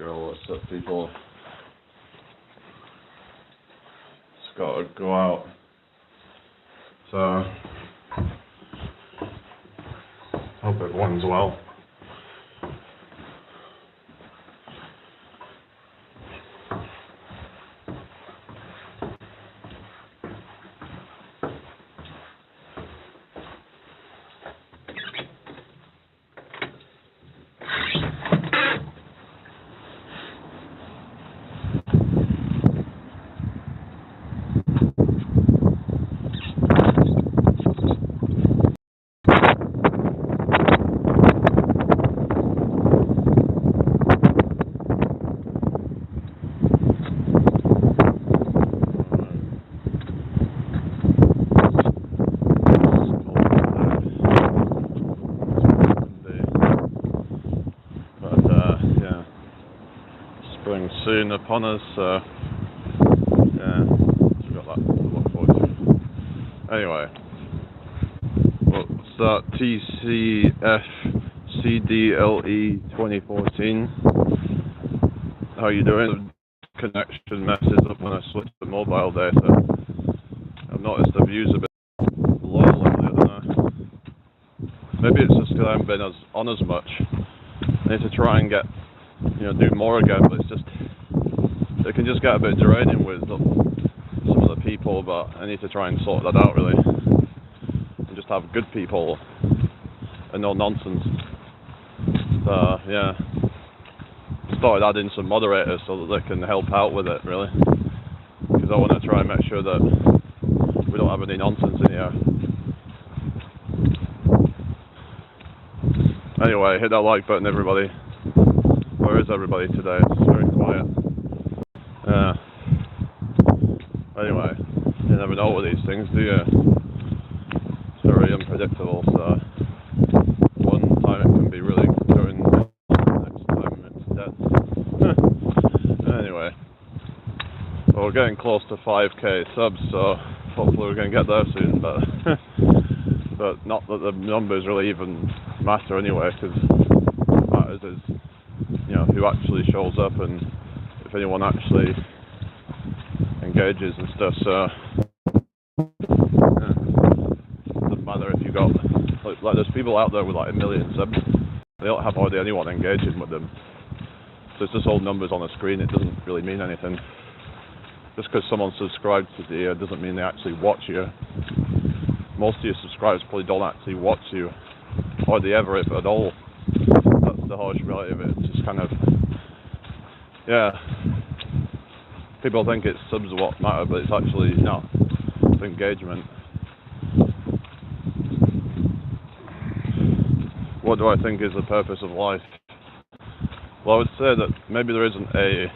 Yo, what's up, people? Just gotta go out. So, hope everyone's well. Soon upon us, yeah, we've got that to look forward to. Anyway, what's that? TCFCDLE 2014. How you doing? Connection messes up when I switch to mobile data. I've noticed the views a bit low lately, I don't know. Maybe it's just because I haven't been on as much. I need to try and get, do more again, but it's just, it can just get a bit draining with some of the people, but I need to try and sort that out really, and just have good people and no nonsense. So yeah, started adding some moderators so that they can help out with it really, because I want to try and make sure that we don't have any nonsense in here. Anyway, hit that like button, everybody. Where is everybody today? It's very quiet. Anyway, you never know with these things, do you? It's very unpredictable, so one time it can be really good, next time it's dead. Anyway, well, we're getting close to 5k subs, so hopefully we're going to get there soon, but but not that the numbers really even matter anyway, because what matters is, who actually shows up and if anyone actually engages and stuff. So yeah. Doesn't matter if you got like there's people out there with like 1 million subs, they don't have hardly anyone engaging with them, so it's just all numbers on a screen. It doesn't really mean anything. Just because someone subscribes to you doesn't mean they actually watch you. Most of your subscribers probably don't actually watch you, or they ever, if at all. That's the harsh reality of it. It's just kind of, yeah, people think it's subs what matter, but it's actually not. It's engagement. What do I think is the purpose of life? Well, I would say that maybe there isn't a,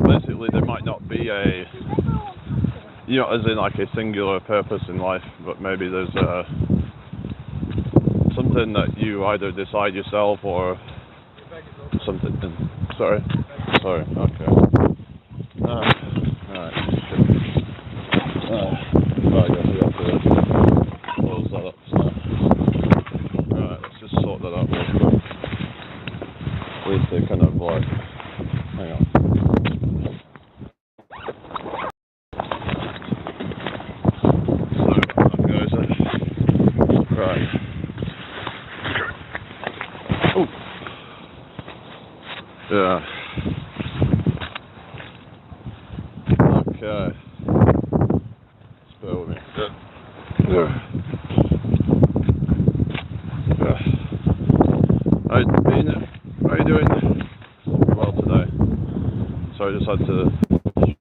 basically there might not be a, as in like a singular purpose in life, but maybe there's something that you either decide yourself or something. Sorry, okay. Alright. I guess we have to close that up. So. Alright, let's just sort that out real quick. At least they kind of like, hang on. Yeah. Okay. Just bear with me. Yeah. How you doing? Well today. So I just had to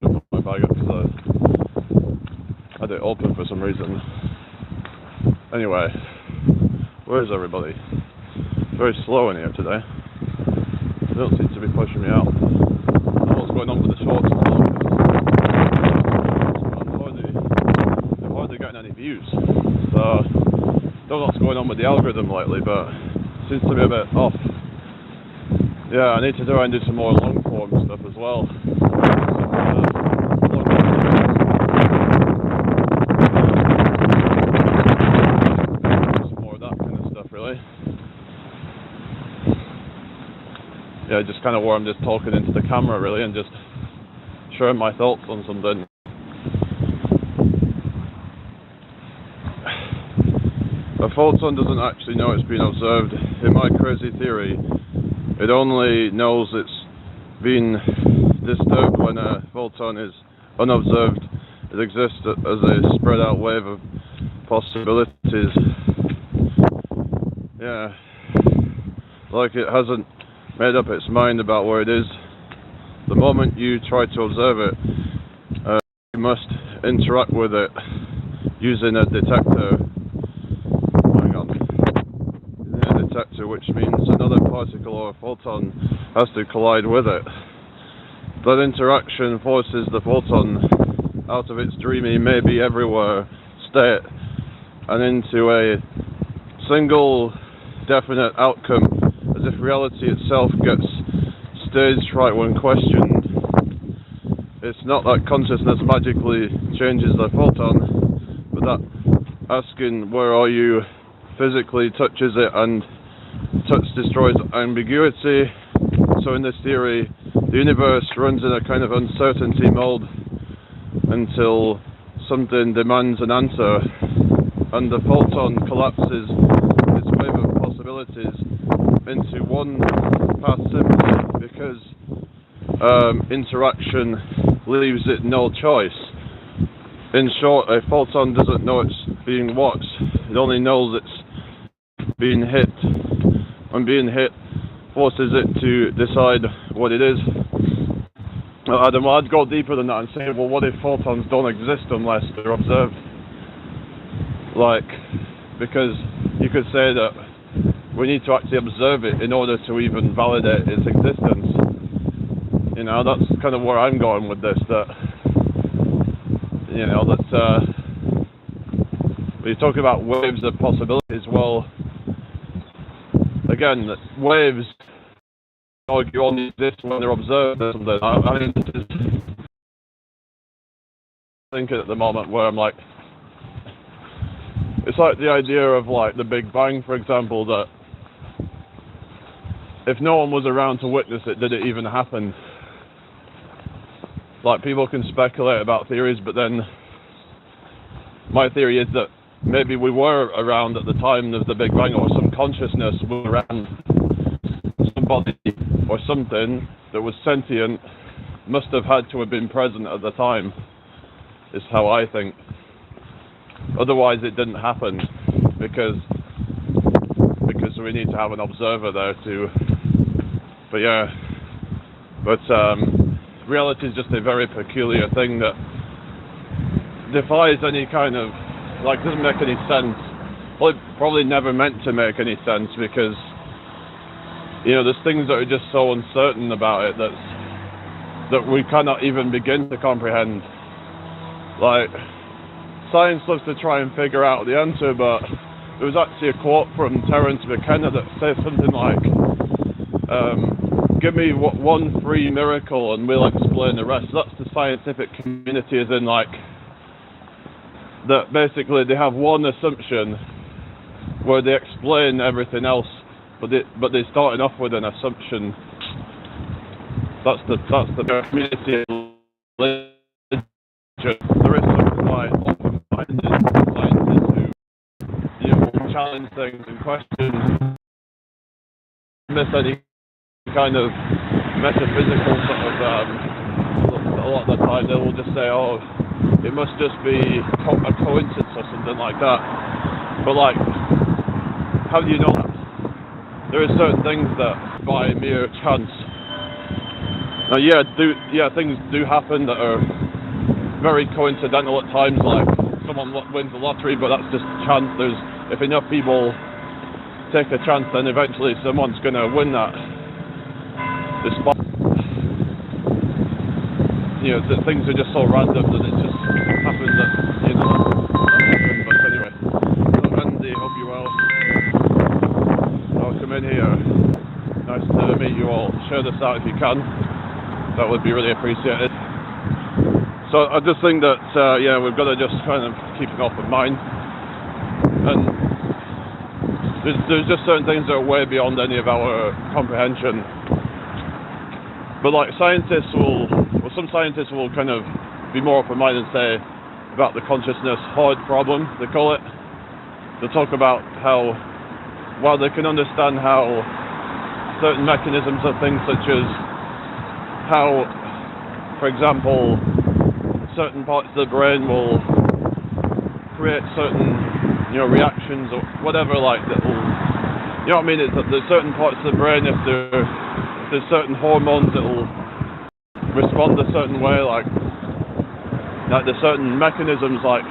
put my bag up because I had it open for some reason. Anyway, where is everybody? Very slow in here today. They don't seem to be pushing me out. I don't know what's going on with the shorts as well. They're hardly getting any views. So, I don't know what's going on with the algorithm lately, but it seems to be a bit off. Yeah, I need to try and do some more long form stuff as well. Some more of that kind of stuff, really. yeah, just kind of where I'm just talking into the camera really and just sharing my thoughts on something. A photon doesn't actually know it's being observed. In my crazy theory, it only knows it's being disturbed when a photon is unobserved. It exists as a spread out wave of possibilities. Yeah, like it hasn't made up its mind about where it is. The moment you try to observe it, you must interact with it using a detector. Hang on. Using a detector, which means another particle or a photon has to collide with it. That interaction forces the photon out of its dreamy, maybe everywhere state and into a single definite outcome, as if reality itself gets stage fright when questioned. It's not that consciousness magically changes the photon, but that asking where are you physically touches it, and touch destroys ambiguity. So in this theory, the universe runs in a kind of uncertainty mode until something demands an answer, and the photon collapses its wave of possibilities into one path simply because interaction leaves it no choice. In short, a photon doesn't know it's being watched, it only knows it's being hit, and being hit forces it to decide what it is. Adam, I'd go deeper than that and say, well, what if photons don't exist unless they're observed? Like, because you could say that we need to actually observe it in order to even validate its existence. You know, that's kind of where I'm going with this, that, you know, that when you talk about waves of possibilities, well, again, waves argue only exist when they're observed or something. I mean, this is thinking at the moment where I'm like, it's like the idea of like the Big Bang, for example, that if no one was around to witness it, did it even happen? Like, people can speculate about theories, but then my theory is that maybe we were around at the time of the Big Bang, or some consciousness was around, somebody or something that was sentient must have had to have been present at the time, is how I think. Otherwise it didn't happen, because we need to have an observer there too. But yeah, reality is just a very peculiar thing that defies any kind of, like, doesn't make any sense. Well, it probably never meant to make any sense, because, you know, there's things that are just so uncertain about it that we cannot even begin to comprehend. Like, science loves to try and figure out the answer, but there was actually a quote from Terence McKenna that says something like, give me one free miracle and we'll explain the rest. That's the scientific community, as in, like, that basically they have one assumption where they explain everything else, but they're starting off with an assumption. That's the community. There is something like open-minded scientists who, you know, will challenge things and question, miss any kind of metaphysical sort of, a lot of the time they will just say, oh, it must just be a coincidence or something like that. But, like, how do you know that? There are certain things that by mere chance. Now, things do happen that are very coincidental at times, like someone wins the lottery, but that's just chance. If enough people take a chance, then eventually someone's going to win that. Despite, you know, that things are just so random that it just happens that, you know, that happened. But anyway, so Andy, hope you're well. Welcome in here. Nice to meet you all. Share this out if you can. That would be really appreciated. So I just think that, we've got to just kind of keep an open mind. And there's just certain things that are way beyond any of our comprehension. But like some scientists will kind of be more open-minded and say about the consciousness horde problem, they call it. They talk about how, while they can understand how certain mechanisms of things, such as how, for example, certain parts of the brain will create certain, reactions or whatever, like that will, you know what I mean? It's that there's certain parts of the brain, if there's certain hormones that will respond a certain way, like there's certain mechanisms, like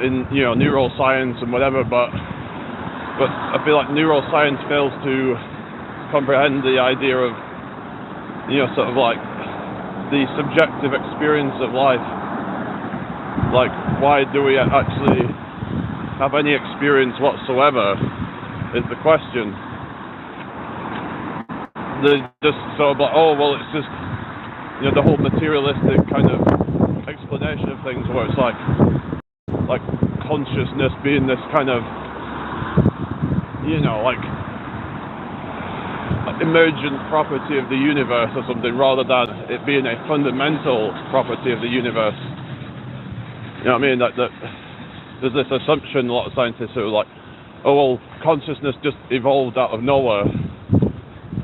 in neuroscience and whatever, but I feel like neuroscience fails to comprehend the idea of sort of like the subjective experience of life. Like, why do we actually have any experience whatsoever is the question. They just sort of like, oh well, it's just the whole materialistic kind of explanation of things, where it's like consciousness being this kind of like emergent property of the universe or something, rather than it being a fundamental property of the universe. You know what I mean? That there's this assumption, a lot of scientists are like, oh well, consciousness just evolved out of nowhere.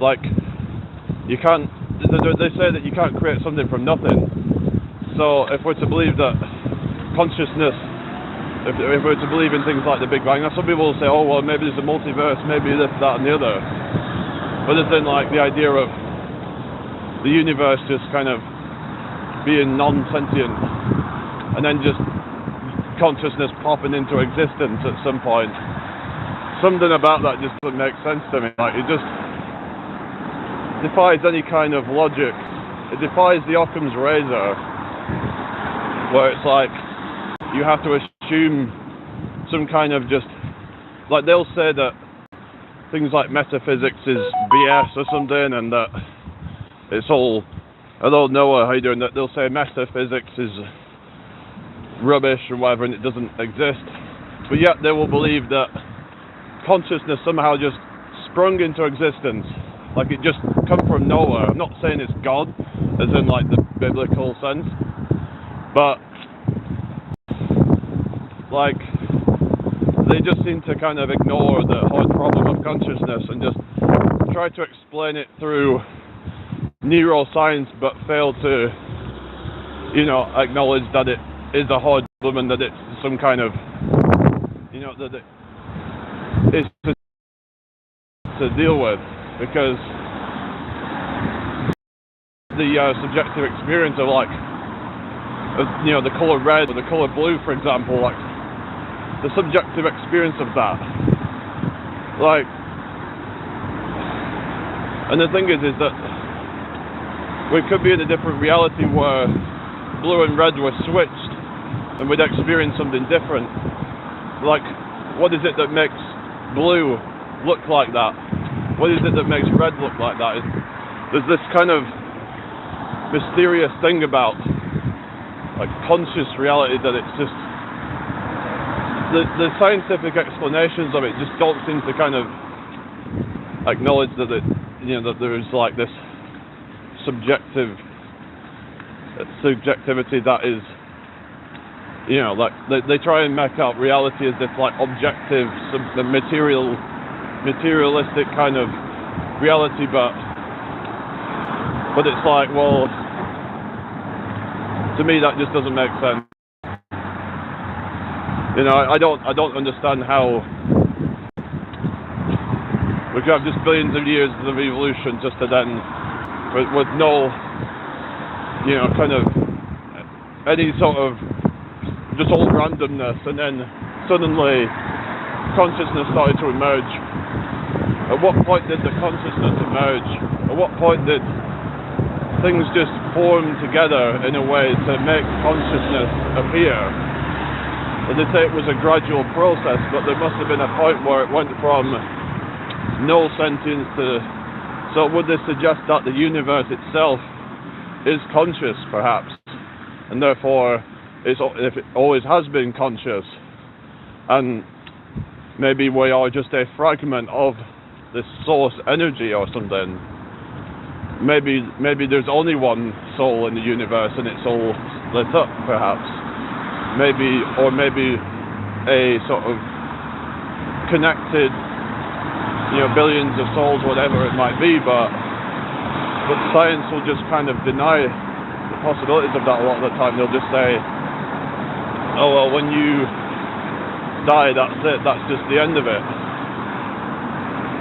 Like, you can't, they say that you can't create something from nothing. So if we're to believe that consciousness, if we're to believe in things like the Big Bang, now some people will say, oh well, maybe there's a multiverse, maybe this, that and the other. But there's then like the idea of the universe just kind of being non-sentient, and then just consciousness popping into existence at some point. Something about that just doesn't make sense to me. Like, it just defies any kind of logic. It defies the Occam's razor, where it's like you have to assume some kind of just, like, they'll say that things like metaphysics is BS or something, and that it's all, hello Noah, how you doing? That they'll say metaphysics is rubbish or whatever, and it doesn't exist. But yet they will believe that consciousness somehow just sprung into existence, like it just come from nowhere. I'm not saying it's God, as in like the biblical sense, but like they just seem to kind of ignore the whole problem of consciousness and just try to explain it through neuroscience, but fail to, acknowledge that it is a hard problem and that it's some kind of, that it is to deal with, because the subjective experience of like, the color red or the color blue, for example, like the subjective experience of that, like, and the thing is that we could be in a different reality where blue and red were switched and we'd experience something different. Like, what is it that makes blue look like that? What is it that makes red look like that? There's this kind of mysterious thing about like conscious reality that it's just the scientific explanations of it just don't seem to kind of acknowledge that that there is like this subjectivity that is, like they try and make out reality as if like objective, the materialistic kind of reality, but it's like, well, to me that just doesn't make sense. I don't understand how we could have just billions of years of evolution just to then, with no, kind of any sort of just all randomness, and then suddenly consciousness started to emerge. At what point did the consciousness emerge? At what point did things just form together in a way to make consciousness appear? And they say it was a gradual process, but there must have been a point where it went from no sentience to... So would this suggest that the universe itself is conscious, perhaps? And therefore, if it always has been conscious, and maybe we are just a fragment of this source energy or something. maybe there's only one soul in the universe and it's all split up, perhaps. Maybe a sort of connected, billions of souls, whatever it might be, but science will just kind of deny the possibilities of that a lot of the time. They'll just say, oh well, when you die, that's it, that's just the end of it.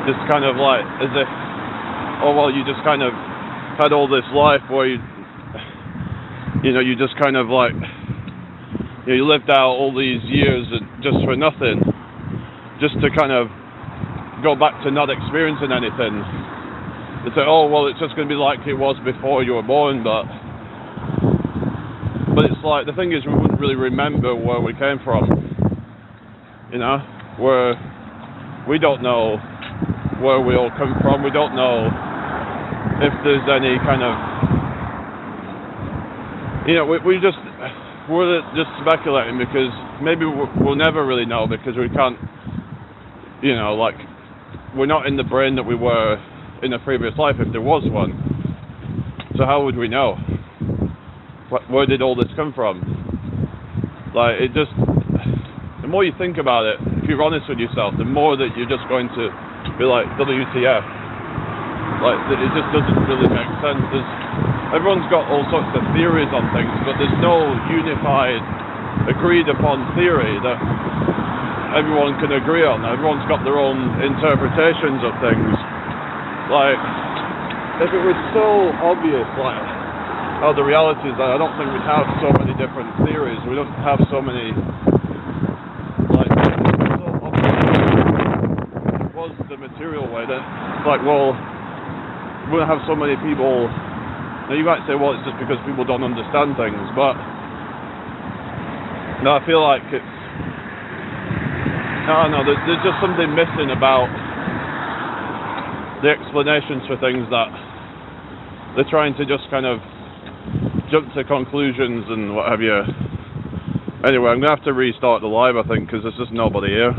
Just kind of like as if, oh well, you just kind of had all this life where you just kind of like, you lived out all these years just for nothing, just to kind of go back to not experiencing anything. They say, oh well, it's just going to be like it was before you were born, but it's like, the thing is, we wouldn't really remember where we came from, where we don't know where we all come from. We don't know if there's any kind of, we're just speculating, because maybe we'll never really know, because we can't, we're not in the brain that we were in a previous life, if there was one. So how would we know? Where did all this come from? Like, the more you think about it, if you're honest with yourself, the more that you're just going to be like, WTF. Like, it just doesn't really make sense. Everyone's got all sorts of theories on things, but there's no unified, agreed upon theory that everyone can agree on. Everyone's got their own interpretations of things. Like, if it was so obvious, like, how the reality is, that I don't think we'd have so many different theories. We don't have so many, like, so obvious. It was the material way that, like, well, we wouldn't have so many people. Now you might say, well, it's just because people don't understand things, but no, I feel like it's, there's just something missing about the explanations for things, that they're trying to just kind of jump to conclusions and what have you. Anyway, I'm going to have to restart the live, I think, because there's just nobody here.